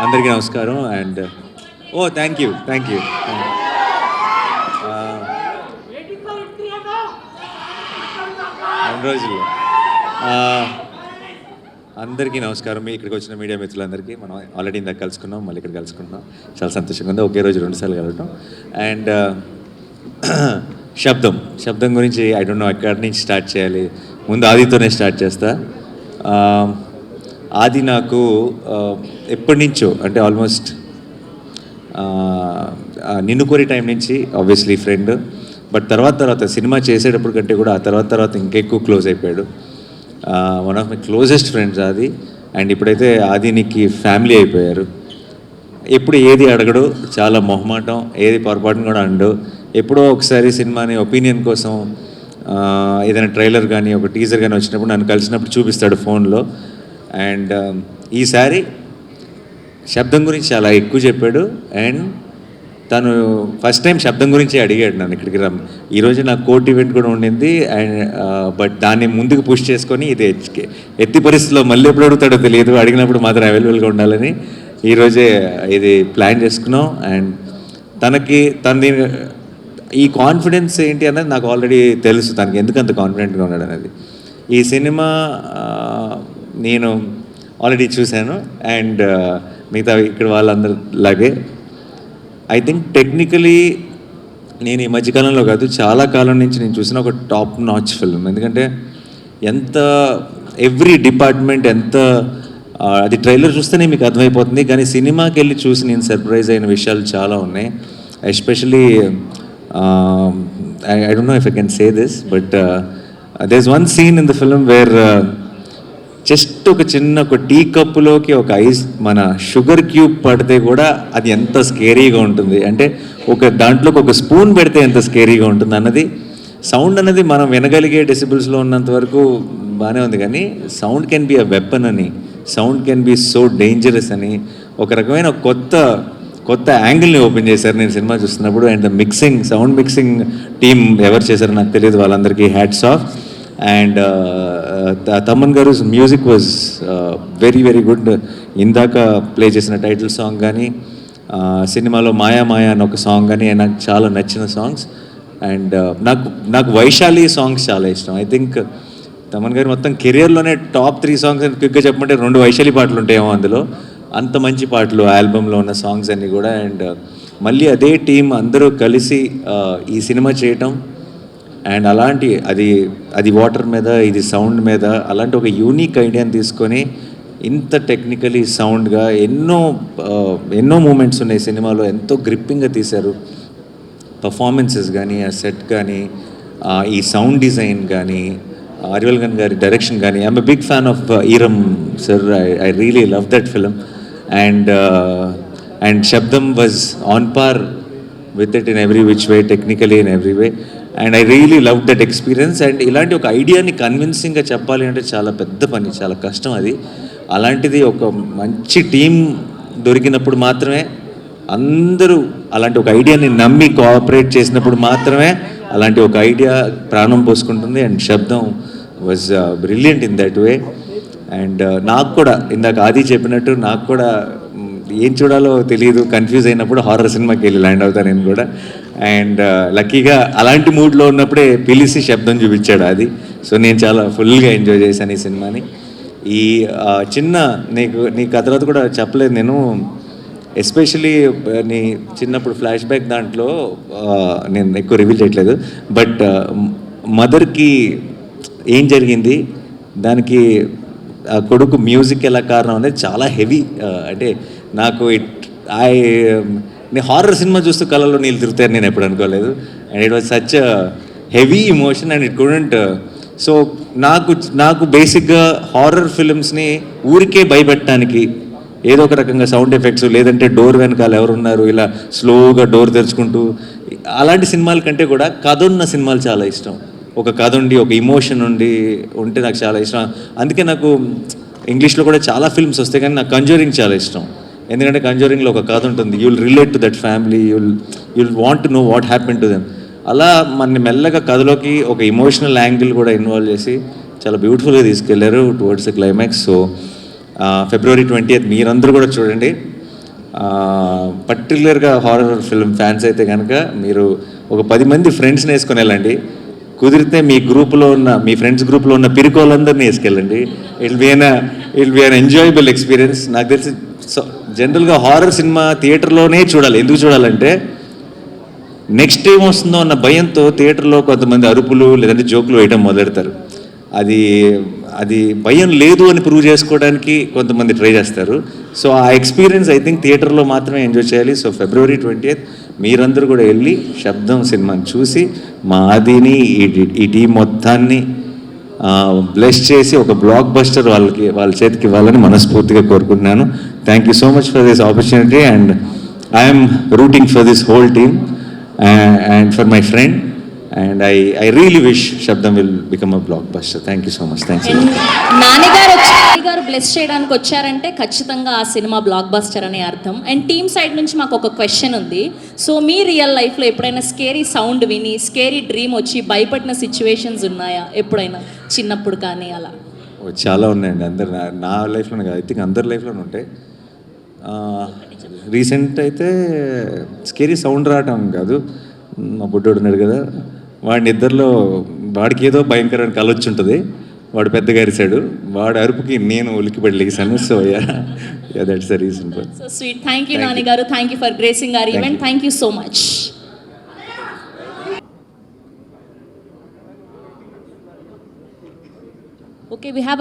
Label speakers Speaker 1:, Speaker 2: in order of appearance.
Speaker 1: అందరికీ నమస్కారం and thank you రెండు రోజులు అందరికీ నమస్కారం. ఇక్కడికి వచ్చిన మీడియా మిత్రులందరికీ మనం ఆల్రెడీ ఇందాక కలుసుకున్నాం, మళ్ళీ ఇక్కడ కలుసుకుంటున్నాం. చాలా సంతోషంగా ఉంది, ఒకే రోజు 2 సార్లు కలవటం. అండ్ శబ్దం గురించి ఐ డోంట్ నో ఎక్కడి నుంచి స్టార్ట్ చేయాలి. ముందు ఆదితోనే స్టార్ట్ చేస్తా. ఆది నాకు ఎప్పటి నుంచో అంటే ఆల్మోస్ట్ నిన్ను కోరి టైం నుంచి ఆబ్వియస్లీ ఫ్రెండ్. బట్ తర్వాత సినిమా చేసేటప్పుడు కంటే కూడా ఆ తర్వాత ఇంకెక్కువ క్లోజ్ అయిపోయాడు. One of my closest friends ఆది. అండ్ ఇప్పుడైతే ఆదినికి ఫ్యామిలీ అయిపోయారు. ఎప్పుడు ఏది అడగడు, చాలా మొహమాటం, ఏది పొరపాటును కూడా అండు. ఎప్పుడో ఒకసారి సినిమాని ఒపీనియన్ కోసం ఏదైనా ట్రైలర్ కానీ ఒక టీజర్ కానీ వచ్చినప్పుడు నన్ను కలిసినప్పుడు చూపిస్తాడు ఫోన్లో. అండ్ ఈసారి శబ్దం గురించి చాలా ఎక్కువ చెప్పాడు. అండ్ తను ఫస్ట్ టైం శబ్దం గురించి అడిగాడు నన్ను ఇక్కడికి ఈరోజు నాకు కోర్ట్ ఈవెంట్ కూడా ఉండింది. అండ్ బట్ దాన్ని ముందుకు పుష్ చేసుకొని ఇది ఎత్తి పరిస్థితిలో మళ్ళీ ఎప్పుడు అడుగుతాడో తెలియదు, అడిగినప్పుడు మాత్రం అవైలబుల్గా ఉండాలని ఈరోజే ఇది ప్లాన్ చేసుకున్నాం. అండ్ తనది ఈ కాన్ఫిడెన్స్ ఏంటి అన్నది నాకు ఆల్రెడీ తెలుసు, తనకి ఎందుకు అంత కాన్ఫిడెంట్గా ఉన్నాడు అనేది. ఈ సినిమా నేను ఆల్రెడీ చూశాను. అండ్ మిగతా ఇక్కడ వాళ్ళందరిలాగే ఐ థింక్ టెక్నికలీ నేను ఈ మధ్యకాలంలో కాదు, చాలా కాలం నుంచి నేను చూసిన ఒక టాప్ నాచ్ ఫిల్మ్. ఎందుకంటే ఎంత ఎవ్రీ డిపార్ట్మెంట్ ఎంత అది ట్రైలర్ చూస్తేనే మీకు అర్థమైపోతుంది. కానీ సినిమాకి వెళ్ళి చూసి నేను సర్ప్రైజ్ అయిన విషయాలు చాలా ఉన్నాయి. Especially I don't know if I can say this, but there's one scene in the film where just ఒక టీ కప్పులోకి ఒక మన షుగర్ క్యూబ్ పడితే కూడా అది ఎంత స్కేరీగా ఉంటుంది అంటే దాంట్లోకి ఒక స్పూన్ పెడితే ఎంత స్కేరీగా ఉంటుంది అన్నది. సౌండ్ అనేది మనం వినగలిగే డెసిబుల్స్లో ఉన్నంత వరకు బాగానే ఉంది, కానీ sound can be a weapon అని, sound can be so dangerous అని ఒక రకమైన కొత్త యాంగిల్ని ఓపెన్ చేశారు నేను సినిమా చూస్తున్నప్పుడు. అండ్ సౌండ్ మిక్సింగ్ టీమ్ ఎవరు చేశారో నాకు తెలియదు, వాళ్ళందరికీ హ్యాట్స్ ఆఫ్. అండ్ తమన్ గారు music was very very good. ఇందాక ప్లే చేసిన టైటిల్ సాంగ్ కానీ సినిమాలో మాయా అని ఒక సాంగ్ కానీ నాకు చాలా నచ్చిన సాంగ్స్. అండ్ నాకు వైశాలి సాంగ్స్ చాలా ఇష్టం. ఐ థింక్ తమన్ గారు మొత్తం కెరియర్లోనే టాప్ 3 సాంగ్స్ అని క్విక్గా చెప్పమంటే 2 వైశాలి పాటలు ఉంటాయేమో అందులో. అంత మంచి పాటలు ఆల్బంలో ఉన్న సాంగ్స్ అన్నీ కూడా. అండ్ మళ్ళీ అదే టీం అందరూ కలిసి ఈ సినిమా చేయటం అండ్ అలాంటి అది వాటర్ మీద, ఇది సౌండ్ మీద, అలాంటి ఒక యూనిక్ ఐడియాని తీసుకొని ఇంత టెక్నికలీ సౌండ్గా ఎన్నో మూమెంట్స్ ఉన్నాయి సినిమాలో, ఎంతో గ్రిప్పింగ్గా తీశారు. పర్ఫార్మెన్సెస్ కానీ, ఆ సెట్ కానీ, ఈ సౌండ్ డిజైన్ కానీ, అరివల్గన్ గారి డైరెక్షన్ కానీ. I'm a big fan of Eeram sir. I really love that film. And Sabdham was on par with it in every which way, technically in every way. And I really love that experience. And ఇలాంటి ఒక ఐడియాని కన్విన్సింగ్గా చెప్పాలి అంటే చాలా పెద్ద పని, చాలా కష్టం అది. అలాంటిది ఒక మంచి టీం దొరికినప్పుడు మాత్రమే, అందరూ అలాంటి ఒక ఐడియాని నమ్మి కోఆపరేట్ చేసినప్పుడు మాత్రమే అలాంటి ఒక ఐడియా ప్రాణం పోసుకుంటుంది. And Sabdham was brilliant in that way. And నాకు కూడా ఇందాక ఆది చెప్పినట్టు నాకు కూడా ఏం చూడాలో తెలియదు, కన్ఫ్యూజ్ అయినప్పుడు హారర్ సినిమాకి వెళ్ళి ల్యాండ్ అవుతాను నేను కూడా. అండ్ లక్కీగా అలాంటి మూడ్లో ఉన్నప్పుడే పిలిచి శబ్దం చూపించాడు అది. సో నేను చాలా ఫుల్గా ఎంజాయ్ చేశాను ఈ సినిమాని. ఈ నీకు ఆ తర్వాత కూడా చెప్పలేదు నేను, ఎస్పెషలీ నీ చిన్నప్పుడు ఫ్లాష్ బ్యాక్ దాంట్లో నేను ఎక్కువ రివీల్ చేయట్లేదు. బట్ మదర్కి ఏం జరిగింది, దానికి ఆ కొడుకు మ్యూజిక్ ఎలా కారణం అనేది చాలా హెవీ. అంటే నాకు నేను హారర్ సినిమా చూస్తూ కళలో నీళ్ళు తిరుగుతాయని నేను ఎప్పుడు అనుకోలేదు. And it was such heavy emotion and it couldn't. So నాకు బేసిక్గా హారర్ ఫిలిమ్స్ని ఊరికే భయపెట్టడానికి ఏదో ఒక రకంగా సౌండ్ ఎఫెక్ట్స్, లేదంటే డోర్ వెనకాల ఎవరున్నారు ఇలా స్లోగా డోర్ తెరుచుకుంటూ, అలాంటి సినిమాల కంటే కూడా కథ ఉన్న సినిమాలు చాలా ఇష్టం. ఒక కథ ఉండి ఒక ఇమోషన్ ఉంటే నాకు చాలా ఇష్టం. అందుకే నాకు ఇంగ్లీష్లో కూడా చాలా ఫిల్మ్స్ వస్తాయి, కానీ నాకు కంజూరింగ్ చాలా ఇష్టం. ఎందుకంటే కంజూరింగ్లో ఒక కథ ఉంటుంది, you'll relate to that family, you'll want to know what happen to them. అలా మన మెల్లగా కథలోకి ఒక ఇమోషనల్ యాంగిల్ కూడా ఇన్వాల్వ్ చేసి చాలా బ్యూటిఫుల్గా తీసుకెళ్లారు towards the climax. So February 20th మీరందరూ కూడా చూడండి. పర్టికులర్గా హారర్ ఫిల్మ్ ఫ్యాన్స్ అయితే కనుక మీరు ఒక 10 మంది ఫ్రెండ్స్ని వేసుకొని వెళ్ళండి. కుదిరితే మీ గ్రూప్లో ఉన్న మీ ఫ్రెండ్స్ గ్రూప్లో ఉన్న పిరికోళ్ళందరినీ వేసుకెళ్ళండి. It will be an enjoyable experience. నాకు తెలిసి జనరల్గా హారర్ సినిమా థియేటర్లోనే చూడాలి. ఎందుకు చూడాలంటే నెక్స్ట్ టైం వస్తుందో అన్న భయంతో థియేటర్లో కొంతమంది అరుపులు లేదంటే జోకులు వేయడం మొదలెడతారు. అది భయం లేదు అని ప్రూవ్ చేసుకోవడానికి కొంతమంది ట్రై చేస్తారు. సో ఆ ఎక్స్పీరియన్స్ ఐ థింక్ థియేటర్లో మాత్రమే ఎంజాయ్ చేయాలి. సో February 20th మీరందరూ కూడా వెళ్ళి శబ్దం సినిమాని చూసి మా ఆదిని ఈ టీం మొత్తాన్ని బ్లెస్ చేసి ఒక బ్లాక్ బస్టర్ వాళ్ళ చేతికి ఇవ్వాలని మనస్ఫూర్తిగా కోరుకుంటున్నాను. Thank you so much for this opportunity and I'm rooting for this whole team and for my friend and I really wish Shabdam will become a blockbuster. Thank you so much. Thanks.
Speaker 2: నాన్నగారు bless చేయడానికి వచ్చారంటే ఖచ్చితంగా ఆ cinema block buster అనే అర్థం. And team side నుంచి మాకు ఒక క్వశ్చన్ ఉంది. సో మీ రియల్ లైఫ్లో ఎప్పుడైనా స్కేరీ సౌండ్ విని స్కేరీ డ్రీమ్ వచ్చి భయపడిన సిచ్యువేషన్స్ ఉన్నాయా ఎప్పుడైనా, చిన్నప్పుడు కానీ అలా?
Speaker 1: చాలా ఉన్నాయండి. నా లైఫ్లోనే కాదు, ఐ థింక్ అందరి లైఫ్లోనే ఉంటాయి. రీసెంట్ అయితే స్కేరీ సౌండ్ రావటం కాదు, మా బుడ్డోడు ఉన్నాడు కదా, వాడికి ఏదో భయంకరమైన కళ వచ్చి ఉంటుంది. వాడు పెద్దగా అరిశాడు, వాడు అరుపుకి నేను ఉలిక్కిపడి లేసాను. So that's the reason.
Speaker 2: So sweet. Thank you Nani గారు. Thank you for gracing our event. Thank you so much. Okay, we have a